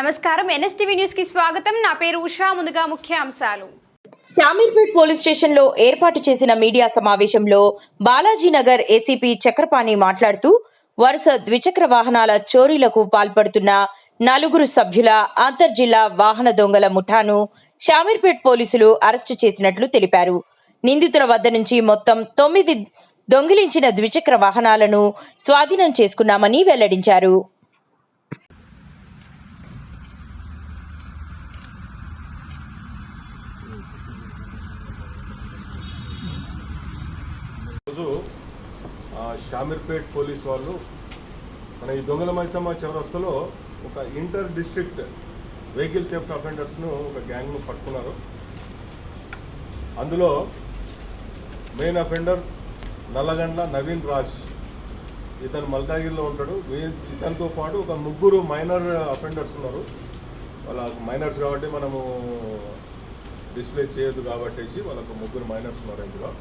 నమస్కారం NSTV news కి స్వాగతం. నా పేరు ఉషా. ముందుగా ముఖ్యాంశాలు. షామీర్పేట్ పోలీస్ స్టేషన్లో ఏర్పాటు చేసిన మీడియా సమావేశంలో బాలాజీనగర్ ఏసీపీ చక్రపాణి మాట్లాడుతూ వరుస ద్విచక్ర వాహనాల చోరీలకు పాల్పడుతున్న 4 సభ్యుల అంతర్జిల్లా వాహన దొంగల ముఠాను షామీర్పేట్ పోలీసులు అరెస్టు చేసినట్లు తెలిపారు. నిందితుల వద్ద నుంచి మొత్తం 9 దొంగిలించిన ద్విచక్ర వాహనాలను స్వాధీనం చేసుకున్నామని వెల్లడించారు. షామీర్పేట్ పోలీస్ వాళ్ళు మన ఈ దొంగల మైసమ్మ చౌరస్తాలో ఒక ఇంటర్ డిస్ట్రిక్ట్ వెహికల్ థెఫ్ట్ అఫెండర్స్ను ఒక గ్యాంగ్ను పట్టుకున్నారు. అందులో మెయిన్ అఫెండర్ నల్లగండ్ల నవీన్ రాజ్, ఇతను మల్కాగిరిలో ఉంటాడు. ఇతనితో పాటు ఒక 3 మైనర్ అఫెండర్స్ ఉన్నారు. వాళ్ళ మైనర్స్ కాబట్టి మనము డిస్ప్లే చేయొద్దు కాబట్టి వాళ్ళకు 3 మైనర్స్ ఉన్నారు. ఇందులో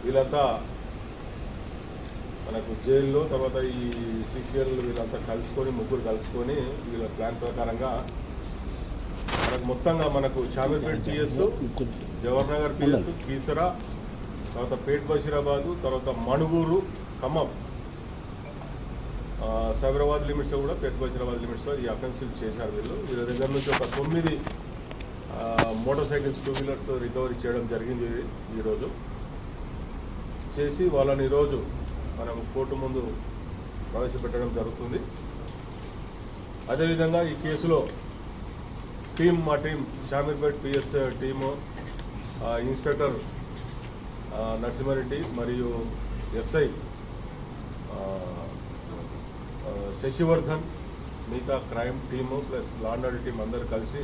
వీళ్ళంతా మనకు జైల్లో తర్వాత ఈ సిసిఎల్ వీళ్ళంతా కలుసుకొని 3 కలుసుకొని వీళ్ళ ప్లాన్ ప్రకారంగా మనకు మొత్తంగా మనకు షామీర్పేట్ పిఎస్, జవహర్ నగర్ పిఎస్, కీసరా, తర్వాత పేట్ బషీరాబాదు, తర్వాత మణుగూరు, ఖమ్మం, సైబరాబాద్ లిమిట్స్లో కూడా పేట్ బషీరాబాద్ లిమిట్స్లో ఈ అఫెన్సివ్ చేశారు. వీళ్ళ దగ్గర నుంచి ఒక 9 మోటార్ సైకిల్స్ 2 వీలర్స్ రికవరీ చేయడం జరిగింది. ఈరోజు చేసి వాళ్ళని ఈరోజు మనం కోర్టు ముందు ప్రవేశపెట్టడం జరుగుతుంది. అదేవిధంగా ఈ కేసులో మా team Shamirpet PS team, inspector Narasimha Reddy మరియు ఎస్ఐ శశివర్ధన్, మిగతా crime team plus law and order team అందరూ కలిసి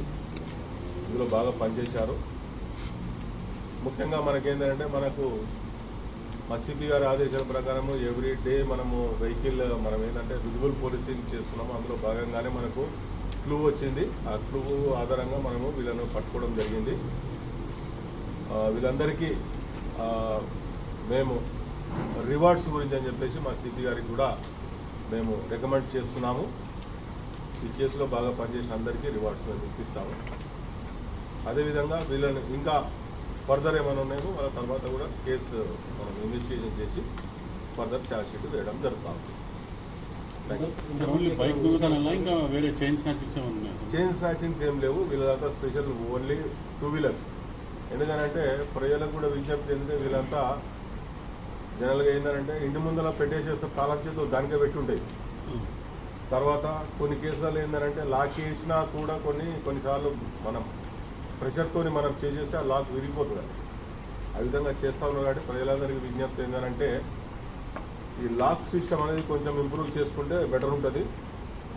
ఇందులో బాగా పనిచేశారు. ముఖ్యంగా మనకేంటంటే మనకు మా సిపి గారి ఆదేశాల ప్రకారము ఎవ్రీ డే మనము వెహికల్ మనం ఏంటంటే విజిబుల్ పోలీసింగ్ చేస్తున్నాము. అందులో భాగంగానే మనకు క్లూ వచ్చింది. ఆ క్లూ ఆధారంగా మనము వీళ్ళను పట్టుకోవడం జరిగింది. వీళ్ళందరికీ మేము రివార్డ్స్ గురించి అని చెప్పేసి మా సిపి గారికి కూడా మేము రికమెండ్ చేస్తున్నాము. ఈ కేసులో బాగా పనిచేసిన అందరికీ రివార్డ్స్ మేము ఇప్పిస్తాము. అదేవిధంగా వీళ్ళని ఇంకా ఫర్దర్ ఏమైనా ఉన్నాయో వాళ్ళ తర్వాత కూడా కేసు మనం ఇన్వెస్టిగేషన్ చేసి ఫర్దర్ ఛార్జ్ షీట్ వేయడం జరుగుతుంది. చైన్ స్నాచింగ్స్ ఏం లేవు. వీళ్ళంతా స్పెషల్ ఓన్లీ 2 వీలర్స్. ఎందుకనంటే ప్రజలకు కూడా విజ్ఞప్తి ఏంటంటే వీళ్ళంతా జనరల్గా ఏంటంటే ఇంటి ముందర పెట్టేసేస్తే తాళం చేతులు దానికే పెట్టి ఉంటాయి. తర్వాత కొన్ని కేసులలో ఏంటంటే లాక్ వేసినా కూడా కొన్నిసార్లు మనం ప్రెషర్తో మనం చేసేసి ఆ లాక్ విరిగిపోతుంది. ఆ విధంగా చేస్తూ ఉన్నారు. కాబట్టి ప్రజలందరికీ విజ్ఞప్తి ఏంటంటే ఈ లాక్ సిస్టమ్ అనేది కొంచెం ఇంప్రూవ్ చేసుకుంటే బెటర్ ఉంటుంది.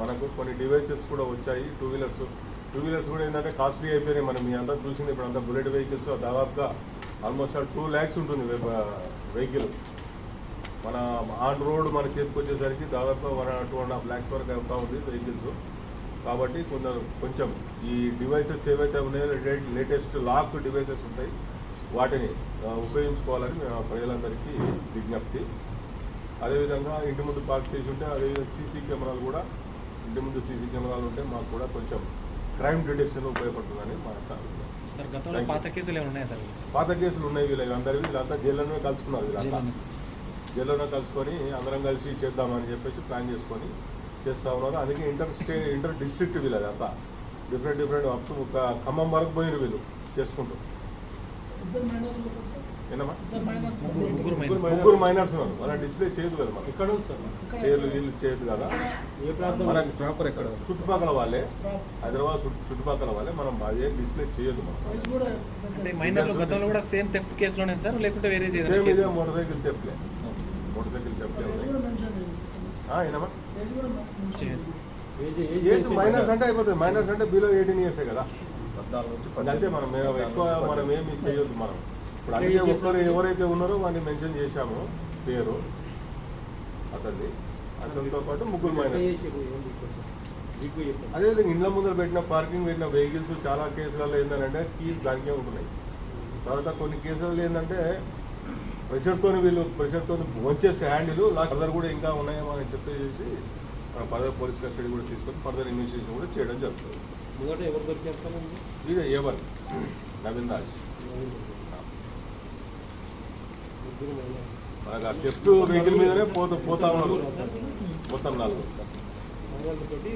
మనకు కొన్ని డివైసెస్ కూడా వచ్చాయి. 2 వీలర్స్ కూడా ఏంటంటే కాస్ట్లీ అయిపోయినాయి. మనం మీ అంతా చూసింది. ఇప్పుడు అంతా బుల్లెట్ వెహికల్స్ దాదాపుగా ఆల్మోస్ట్ 2 lakhs ఉంటుంది వెహికల్. మన ఆన్ రోడ్ మన చేతికి వచ్చేసరికి దాదాపుగా 1-2.5 lakhs వరకు అవుతూ ఉంది వెహికల్స్. కాబట్టి కొంచెం ఈ డివైసెస్ ఏవైతే ఉన్నాయో లేటెస్ట్ లాక్ డివైసెస్ ఉంటాయి వాటిని ఉపయోగించుకోవాలని ప్రజలందరికీ విజ్ఞప్తి. అదేవిధంగా ఇంటి ముందు పార్క్ చేసి ఉంటే అదేవిధంగా సీసీ కెమెరాలు కూడా ఇంటి ముందు సీసీ కెమెరాలు ఉంటే మాకు కూడా కొంచెం క్రైమ్ డిటెక్షన్ ఉపయోగపడుతుందని మా పాత కేసులు ఏమైనా సార్? పాత కేసులు ఉన్నాయి. వీళ్ళంతా జైల్లోనే కలుసుకున్నారు. జైల్లోనే కలుసుకొని అందరం కలిసి చేద్దామని చెప్పేసి ప్లాన్ చేసుకొని చేస్తూ ఉన్నారు. అందుకే ఇంటర్ డిస్ట్రిక్ట్ వీళ్ళు అంతా డిఫరెంట్ అప్ టు ఖమ్మం వరకు పోయిన వీళ్ళు చేసుకుంటూ. ఏనమ్మా 3 మైనర్స్ ఉన్నారు. వాళ్ళని డిస్ప్లే చేయదు కదా మనం. ఇక్కడ పేర్లు వీళ్ళు చేయదు కదా. మనకి ప్రాపర్ ఎక్కడ చుట్టుపక్కల వాళ్ళే, హైదరాబాద్ చుట్టుపక్కల వాళ్ళే. మనం అదే డిస్ప్లే చేయదు. మనం సేమ్ థెఫ్ట్ కేసులోనే సార్ లేకుంటే వేరే సేమ్ ఇదే మోటార్ సైకిల్ థెఫ్ట్లే ఏనమ్మా. ఏజ్ మైనర్స్ అంటే అయిపోతుంది. మైనర్స్ అంటే బిలో 18 years కదా. అంతే. మనం ఎక్కువ మనం ఏమి చేయొద్దు. మనం ఇప్పుడు అన్ని ఒక్కరు ఎవరైతే ఉన్నారో వాడిని మెన్షన్ చేశాము పేరు అతనితో పాటు 3 మైనర్స్. అదేవిధంగా ఇండ్ల ముందర పార్కింగ్ పెట్టిన వెహికల్స్ చాలా కేసులలో ఏంటంటే కీస్ దానికే ఉంటున్నాయి. తర్వాత కొన్ని కేసులలో ఏంటంటే ప్రెషర్తో వంచేసి హ్యాండిల్ లాక్ అదర్ కూడా ఇంకా ఉన్నాయేమో అని చెప్పేసి మనం ఫర్దర్ పోలీస్ కస్టడీ కూడా తీసుకొని ఫర్దర్ ఇన్వెస్టిగేషన్ కూడా చేయడం జరుగుతుంది. ఎందుకంటే ఎవరు దొరికేస్తాను ఇది ఏవన్ నవీన్ రాజ్ మనకు ఆ థెఫ్ట్ వెహికల్ మీదనే పోతా ఉన్నారు మొత్తం 4. తోటి